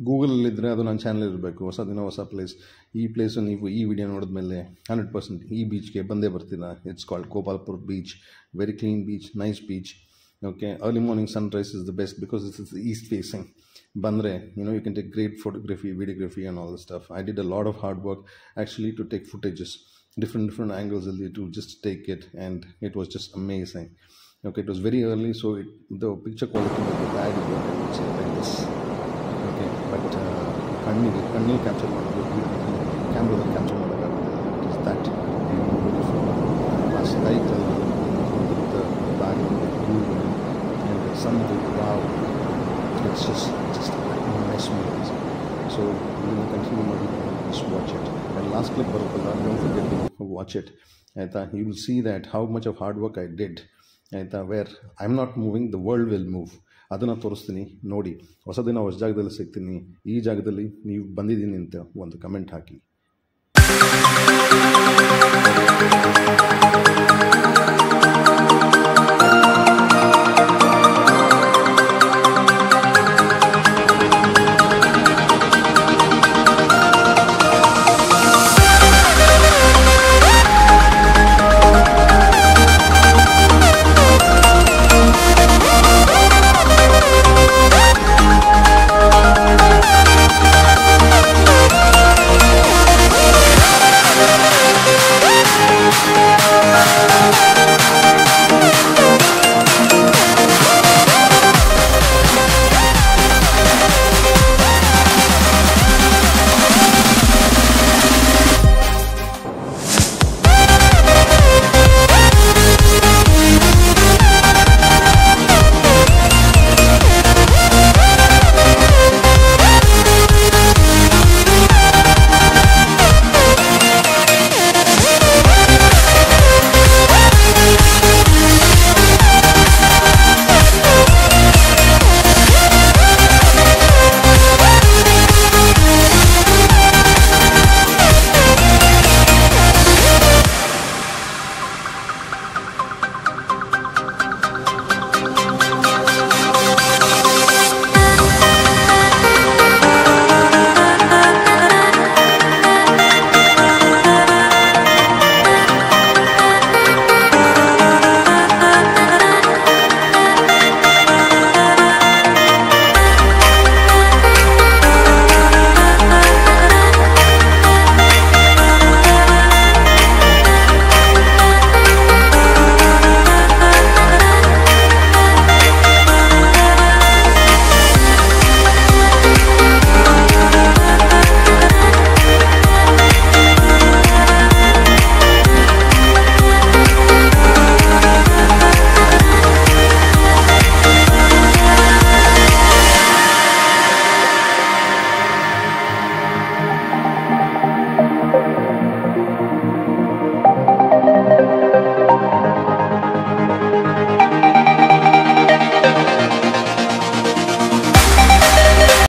ಗೂಗಲಲ್ಲಿದ್ದರೆ ಅದು ನನ್ನ ಚಾನಲ್ ಇರಬೇಕು, ಹೊಸ ದಿನ ಹೊಸ ಪ್ಲೇಸ್. ಈ ಪ್ಲೇಸು ನೀವು ಈ ವಿಡಿಯೋ ನೋಡಿದ್ಮೇಲೆ 100% ಈ ಬೀಚ್ಗೆ ಬಂದೇ ಬರ್ತೀರಾ. It's called Gopalpur beach. Very clean beach, nice beach. Okay, early morning sunrise is the best because this is east facing. ಬಂದರೆ you can take great photography, videography and all the stuff. I did a lot of hard work actually to take footages different angles to just take it, and it was just amazing. Okay, it was very early, so the picture quality was bad, I would say, like this. Okay, but kannil capture ಮಾಡಬೇಕು, ಕ್ಯಾಮ್ರಾದಲ್ಲಿ capture ಮಾಡೋಕ್ಕಾಗುತ್ತೆ. It is that beautiful. ಆ sky color with the background, the blue and the sun, wow, it's just nice movies. So we will continue ಮಾಡಿ, just watch it. And last clip ಬರುತ್ತಲ್ಲ, don't forget to watch it. ಆಯಿತಾ, you will see that how much of hard work I did. ಆಯಿತಾ, where I am not moving, the world will move. ಅದನ್ನು ತೋರಿಸ್ತೀನಿ ನೋಡಿ. ಹೊಸ ದಿನ ಹೊಸ ಜಾಗದಲ್ಲಿ ಸಿಗ್ತೀನಿ. ಈ ಜಾಗದಲ್ಲಿ ನೀವು ಬಂದಿದ್ದೀನಿ ಅಂತ ಒಂದು ಕಮೆಂಟ್ ಹಾಕಿ.